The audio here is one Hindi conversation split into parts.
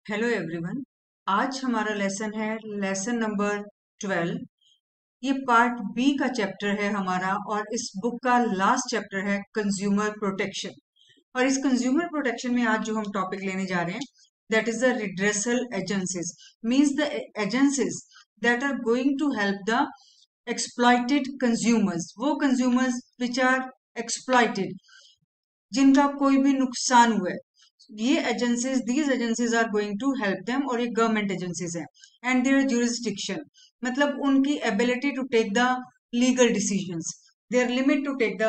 Hello everyone. आज हमारा लेसन है लेसन नंबर 12। ये पार्ट बी का चैप्टर है हमारा और इस बुक का लास्ट चैप्टर है कंज्यूमर प्रोटेक्शन। और इस कंज्यूमर प्रोटेक्शन में आज जो हम टॉपिक लेने जा रहे हैं that is the redressal agencies, means the agencies that are going to help the exploited consumers, वो कंज्यूमर्स विच आर एक्सप्लॉइटेड, जिनका कोई भी नुकसान हुआ है। ये agencies, these agencies are going to help them, और ये गवर्नमेंट एजेंसीज हैं। एंड देयर ज्यूरिसडिक्शन, मतलब उनकी ability to take the legal decisions, their limit to take the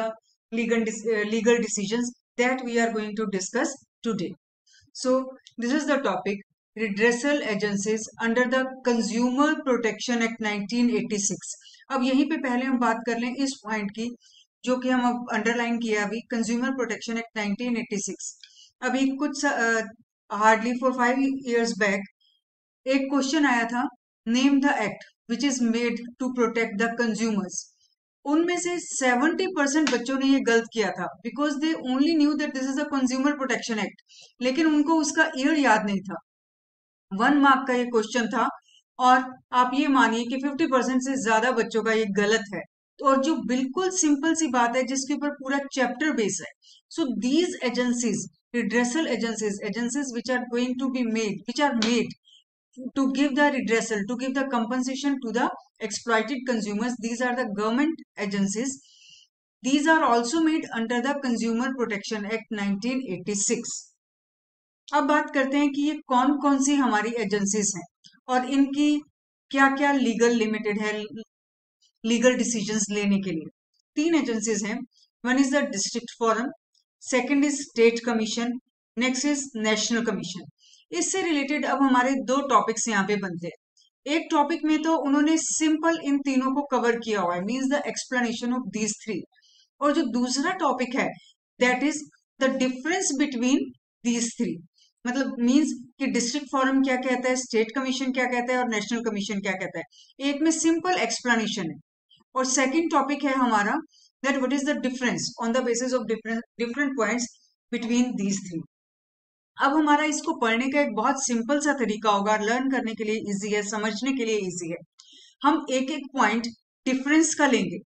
legal decisions that we are going to discuss today. So this is the topic redressal agencies under the consumer protection act 1986। अब यहीं पे पहले हम बात कर लें इस पॉइंट की जो कि हम अब अंडरलाइन किया अभी, कंज्यूमर प्रोटेक्शन एक्ट 1986। अभी कुछ हार्डली 4-5 years बैक एक क्वेश्चन आया था, name the act which is made to protect the consumers. उनमें से 70% बच्चों ने ये गलत किया था because they only knew that this is a consumer protection act, लेकिन उनको उसका ईयर याद नहीं था। 1 mark का ये क्वेश्चन था और आप ये मानिए कि 50% से ज्यादा बच्चों का ये गलत है। तो और जो बिल्कुल सिंपल सी बात है जिसके ऊपर पूरा चैप्टर बेस है। So these agencies, redressal agencies which are going to be made, which are made to give the redressal, to give the compensation to the exploited consumers, these are the government agencies. These are also made under the Consumer Protection Act 1986. अब बात करते हैं कि ये कौन कौन सी हमारी एजेंसीज हैं और इनकी क्या क्या लीगल लिमिटेड है लीगल डिसीजंस लेने के लिए। 3 एजेंसीज हैं। One is the district forum, second is state commission, next is national commission. इससे रिलेटेड अब हमारे 2 टॉपिक्स यहाँ पे बनते हैं। एक टॉपिक में तो उन्होंने सिंपल इन तीनों को कवर किया हुआ है, means the explanation of these 3। और जो दूसरा टॉपिक है that is the difference between these 3, मतलब मीन्स कि डिस्ट्रिक्ट फोरम क्या कहता है, स्टेट कमीशन क्या कहता है और नेशनल कमीशन क्या कहता है। एक में सिंपल एक्सप्लेनेशन है और सेकंड टॉपिक है हमारा that what is the difference on the basis of different points between these 3। अब हमारा इसको पढ़ने का एक बहुत सिंपल सा तरीका होगा, लर्न करने के लिए इजी है, समझने के लिए इजी है। हम एक एक पॉइंट डिफरेंस का लेंगे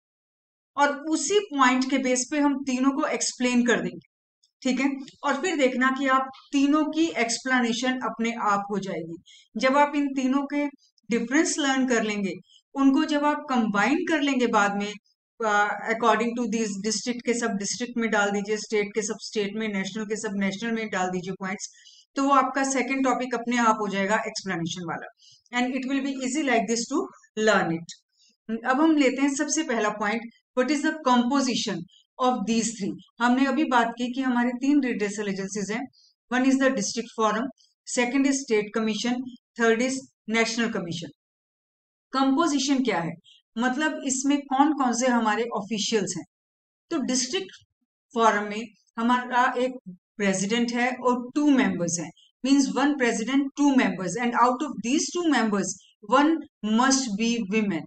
और उसी पॉइंट के बेस पे हम तीनों को एक्सप्लेन कर देंगे, ठीक है। और फिर देखना कि आप तीनों की एक्सप्लेनेशन अपने आप हो जाएगी। जब आप इन तीनों के डिफरेंस लर्न कर लेंगे, उनको जब आप कंबाइन कर लेंगे बाद में अकॉर्डिंग टू दिस, डिस्ट्रिक्ट के सब डिस्ट्रिक्ट में डाल दीजिए, स्टेट के सब स्टेट में, नेशनल के सब नेशनल में डाल दीजिए पॉइंट्स, तो वो आपका सेकेंड टॉपिक अपने आप हो जाएगा एक्सप्लेनेशन वाला, and it will be easy like this to learn it. अब हम लेते हैं सबसे पहला point, what is the composition of these 3। हमने अभी बात की कि हमारे 3 रिड्रेसल एजेंसीज हैं। One is the district forum, second is state commission, third is national commission. Composition क्या है, मतलब इसमें कौन कौन से हमारे ऑफिशियल्स हैं। तो डिस्ट्रिक्ट फोरम में हमारा एक प्रेसिडेंट है और 2 मेंबर्स हैं, means 1 president 2 members, and out of these 2 members 1 must be women.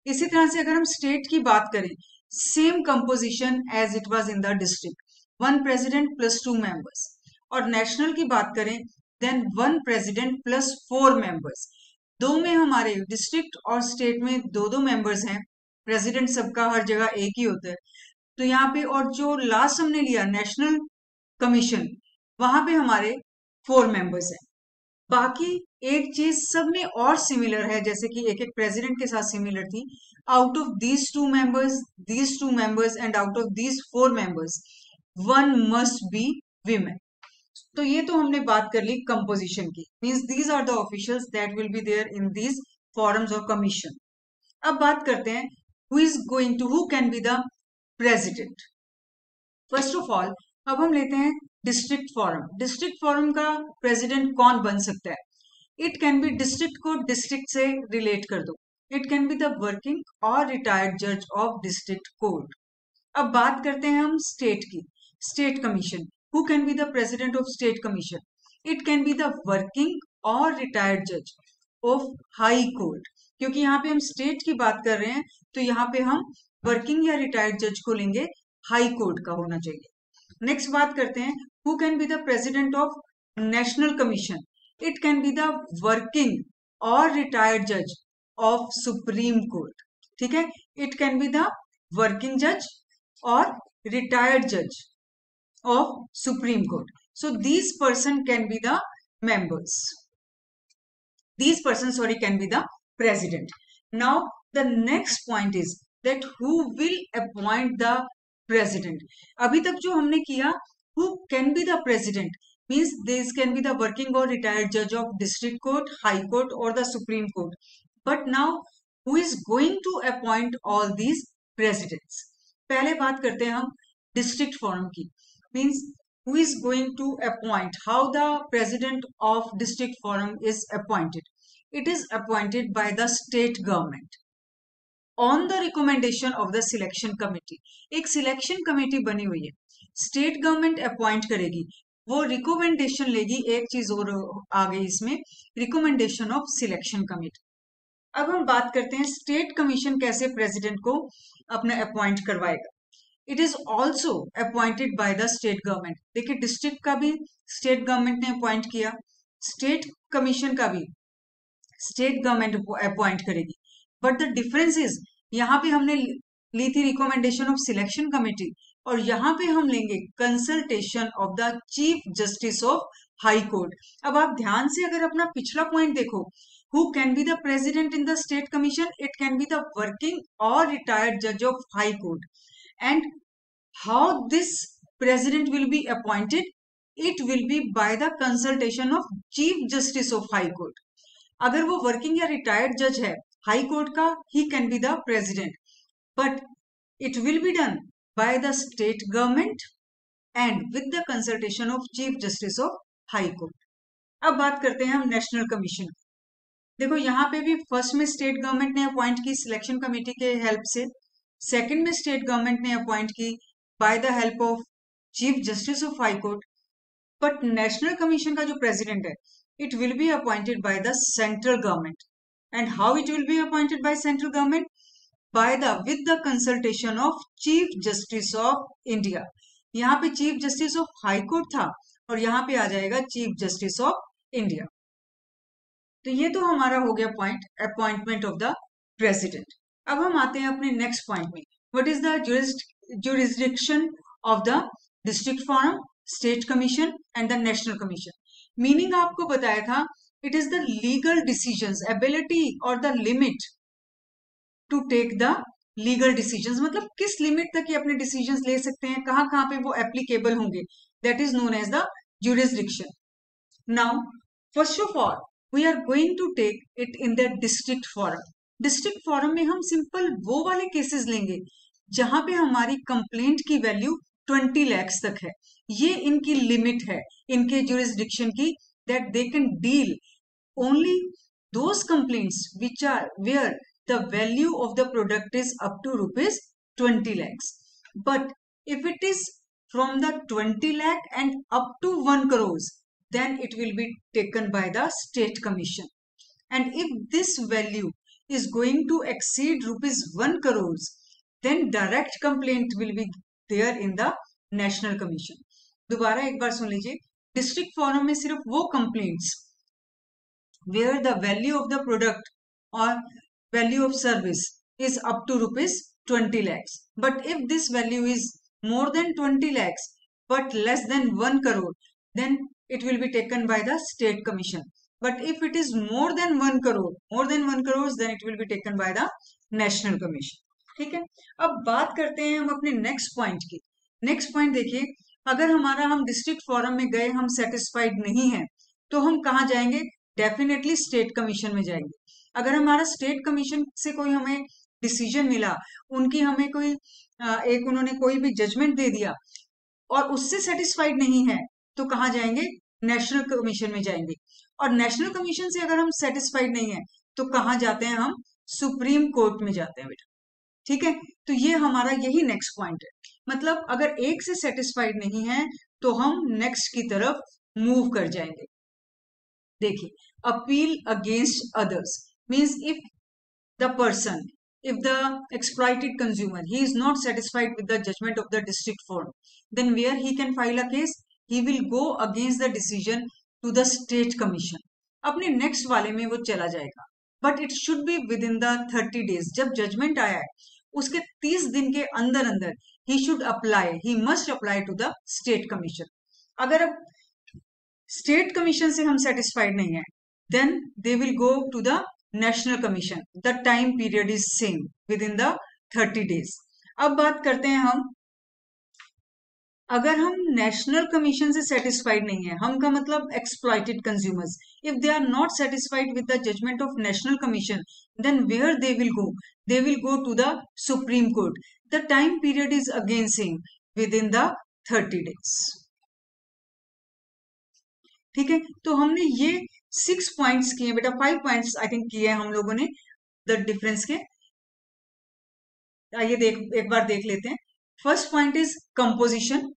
इसी तरह से अगर हम स्टेट की बात करें, same composition as it was in the district, 1 president plus 2 members. और नेशनल की बात करें देन 1 प्रेसिडेंट प्लस 4 मेंबर्स। दो में हमारे डिस्ट्रिक्ट और स्टेट में 2-2 मेंबर्स हैं, प्रेसिडेंट सबका हर जगह एक ही होता है। तो यहाँ पे, और जो लास्ट हमने लिया नेशनल कमीशन, वहां पे हमारे 4 मेंबर्स हैं। बाकी एक चीज सब में और सिमिलर है, जैसे कि एक एक प्रेसिडेंट के साथ सिमिलर थी, out of these two members and out of these 4 members 1 must be women. तो ये तो हमने बात कर ली कंपोजिशन की, means these are the officials that will be there in these forums और कमीशन। अब बात करते हैं who can be the president. First of all अब हम लेते हैं डिस्ट्रिक्ट फॉरम। डिस्ट्रिक्ट फॉरम का प्रेसिडेंट कौन बन सकता है। इट कैन बी, डिस्ट्रिक्ट को डिस्ट्रिक्ट से रिलेट कर दो, it can be the working और रिटायर्ड जज ऑफ डिस्ट्रिक्ट कोर्ट। अब बात करते हैं हम स्टेट की, state commission. Who can be the president of state commission, it can be the working और रिटायर्ड जज ऑफ हाई कोर्ट। क्योंकि यहाँ पे हम स्टेट की बात कर रहे हैं तो यहाँ पे हम वर्किंग या रिटायर्ड जज को लेंगे, हाई कोर्ट का होना चाहिए। नेक्स्ट बात करते हैं who can be the president of national commission, It can be the working or retired judge of Supreme Court. ठीक है, it can be the working judge or retired judge of Supreme Court. So these person can be the members. These persons, sorry, can be the president. Now the next point is that who will appoint the president. अभी तक जो हमने किया, who can be the president means this can be the working or retired judge of district court, high court or the Supreme Court. But now who is going to appoint all these presidents? पहले बात करते हैं हम district forum की. Means who is going to appoint, how the president of district forum is appointed. It is appointed by the state government on the recommendation of the selection committee. एक selection committee बनी हुई है, state government appoint करेगी, वो recommendation लेगी. एक चीज और आ गई इसमें, recommendation of selection committee. अब हम बात करते हैं स्टेट कमीशन कैसे प्रेसिडेंट को अपना अपॉइंट करवाएगा. It is also appointed by the state government. देखिए डिस्ट्रिक्ट का भी स्टेट गवर्नमेंट ने अपॉइंट किया, स्टेट कमीशन का भी स्टेट गवर्नमेंट अपॉइंट करेगी. बट द डिफरेंस इज, यहाँ पे हमने ली थी रिकमेंडेशन ऑफ सिलेक्शन कमेटी और यहाँ पे हम लेंगे consultation of the chief justice of high court. अब आप ध्यान से अगर अपना पिछला पॉइंट देखो, who can be the president in the state commission? It can be the working or retired judge of high court. And how this president will be appointed? It will be by the consultation of chief justice of high court. अगर वो working या retired judge है high court का, he can be the president, but it will be done by the state government and with the consultation of chief justice of high court. अब बात करते हैं हम नेशनल कमीशन. देखो यहाँ पे भी फर्स्ट में स्टेट गवर्नमेंट ने अपॉइंट की सिलेक्शन कमेटी के हेल्प से, सेकंड में स्टेट गवर्नमेंट ने अपॉइंट की by the help of chief justice of high court. But national commission का जो प्रेसिडेंट है, it will be appointed by the central government. And how it will be appointed by central government? By the with the consultation of chief justice of India. यहाँ पे chief justice of high court था और यहाँ पे आ जाएगा चीफ जस्टिस ऑफ इंडिया. तो ये तो हमारा हो गया point, appointment of the president. अब हम आते हैं अपने नेक्स्ट पॉइंट में. What is the jurisdiction of the district forum, state commission and the national commission. Meaning आपको बताया था, it is the legal decisions, ability और the limit to take the legal decisions. मतलब किस लिमिट तक ये अपने डिसीजंस ले सकते हैं, कहाँ कहाँ पे वो एप्लीकेबल होंगे, that is known as the jurisdiction. Now first of all we are going to take it in the district forum. District forum में हम सिंपल वो वाले केसेस लेंगे जहां पे हमारी कंप्लेंट की वैल्यू 20 lakhs तक है. ये इनकी लिमिट है इनके jurisdiction की, that they can deal only those complaints which are where the value of the product is up to rupees 20 lakhs. But if it is from the 20 lakh and up to 1 crores, then it will be taken by the state commission. And if this value is going to exceed rupees 1 crores, then direct complaint will be there in the national commission. दोबारा एक बार सुन लीजिए, डिस्ट्रिक्ट फोरम में सिर्फ वो complaints where the value of the product or value of service is up to rupees 20 lakhs. But if this value is more than 20 lakhs but less than 1 crore, then it will be taken by the state commission. But if it is more than 1 crore, more than 1 crores, then it will be taken by the national commission. ठीक है. अब बात करते हैं हम अपने नेक्स्ट पॉइंट की. नेक्स्ट पॉइंट देखिए, अगर हमारा हम डिस्ट्रिक्ट फोरम में गए, हम सेटिस्फाइड नहीं है, तो हम कहाँ जाएंगे? डेफिनेटली स्टेट कमीशन में जाएंगे. अगर हमारा स्टेट कमीशन से कोई हमें डिसीजन मिला, उनकी हमें कोई एक उन्होंने कोई भी जजमेंट दे दिया और उससे सेटिस्फाइड नहीं है, तो कहाँ जाएंगे? नेशनल कमीशन में जाएंगे. और नेशनल कमीशन से अगर हम सेटिस्फाइड नहीं है, तो कहाँ जाते हैं? हम सुप्रीम कोर्ट में जाते हैं बेटा. ठीक है. तो ये हमारा यही नेक्स्ट पॉइंट है. मतलब अगर एक से सेटिस्फाइड नहीं है, तो हम नेक्स्ट की तरफ मूव कर जाएंगे. देखिए, appeal against others means if the exploited consumer, he is not satisfied with the judgment of the district forum, then where he can file a case? He will go against the decision to the state commission. अपने नेक्स्ट वाले में वो चला जाएगा, but it should be within the 30 days. जब जजमेंट आया है उसके 30 दिन के अंदर अंदर ही should apply, he must apply to the state commission. अगर अब स्टेट कमीशन से हम सेटिस्फाइड नहीं है, then they will go to the national commission. The time period is same within the 30 days. अब बात करते हैं हम, अगर हम नेशनल कमीशन से सेटिस्फाइड नहीं है, हम का मतलब exploited consumers, if they are not satisfied with the judgement of national commission, then where they will go, they will go to the supreme court. The time period is again same within the 30 days. ठीक है, तो हमने ये 6 पॉइंट्स किए बेटा, 5 पॉइंट्स आई थिंक किए हम लोगों ने द डिफरेंस के। आइए एक बार देख लेते हैं। First point is composition.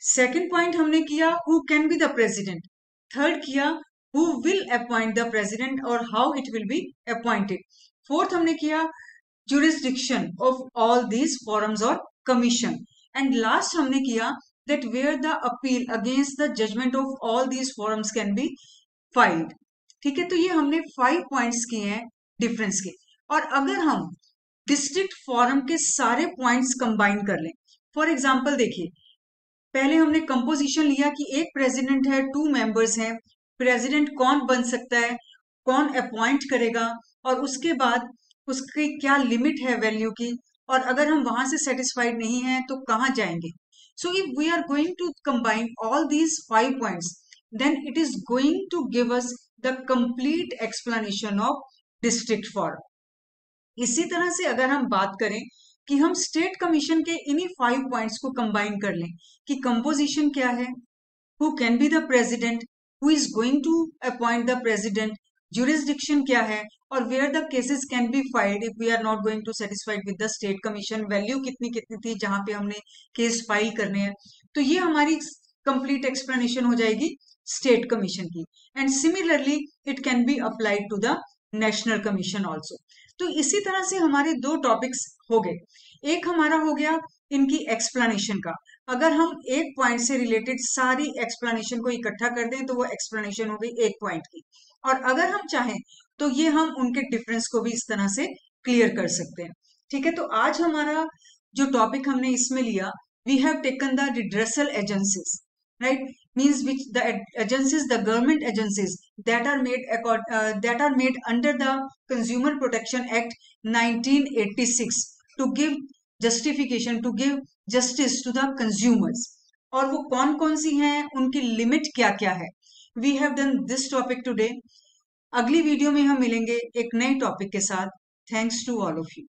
Second point हमने किया who can be the president. Third किया who will appoint the president और how it will be appointed. Fourth हमने किया jurisdiction of all these forums or commission, and last हमने किया that where the appeal against the judgment of all these forums can be filed। ठीक है, तो ये हमने 5 पॉइंट्स किए हैं डिफरेंस के। और अगर हम डिस्ट्रिक्ट फॉरम के सारे पॉइंट्स कंबाइन कर लें, फॉर एग्जांपल देखिए, पहले हमने कंपोजिशन लिया कि एक प्रेसिडेंट है, 2 मेंबर्स हैं, प्रेसिडेंट कौन बन सकता है, कौन अपॉइंट करेगा, और उसके बाद उसकी क्या लिमिट है वैल्यू की, और अगर हम वहां से सेटिस्फाइड नहीं है तो कहाँ जाएंगे। So if we are going to combine all these 5 points, then it is going to give us the complete explanation of district forum. इसी तरह से अगर हम बात करें कि हम स्टेट कमीशन के इन्हीं 5 पॉइंट्स को कंबाइन कर लें कि कंपोजिशन क्या है, who can be the president, who is going to appoint the president, jurisdiction क्या है, और where the cases can be filed if we are not going to satisfied with the state commission, value कितनी कितनी थी जहां पे हमने केस फाइल करने हैं। तो ये हमारी कंप्लीट एक्सप्लेनेशन हो जाएगी स्टेट कमीशन की। And similarly it can be applied to the national commission also. तो इसी तरह से हमारे 2 टॉपिक्स हो गए। एक हमारा हो गया इनकी एक्सप्लेनेशन का। अगर हम एक पॉइंट से रिलेटेड सारी एक्सप्लेनेशन को इकट्ठा कर दें तो वो एक्सप्लेनेशन हो गई एक पॉइंट की, और अगर हम चाहें तो ये हम उनके डिफरेंस को भी इस तरह से क्लियर कर सकते हैं। ठीक है, तो आज हमारा जो टॉपिक हमने इसमें लिया, we have taken the redressal agencies, right, means which the agencies, the government agencies that are made under the Consumer Protection Act 1986 to give justification, to give justice to the consumers। और वो कौन कौन सी हैं, उनकी लिमिट क्या क्या है। We have done this topic today. अगली वीडियो में हम मिलेंगे एक नए टॉपिक के साथ। Thanks to all of you.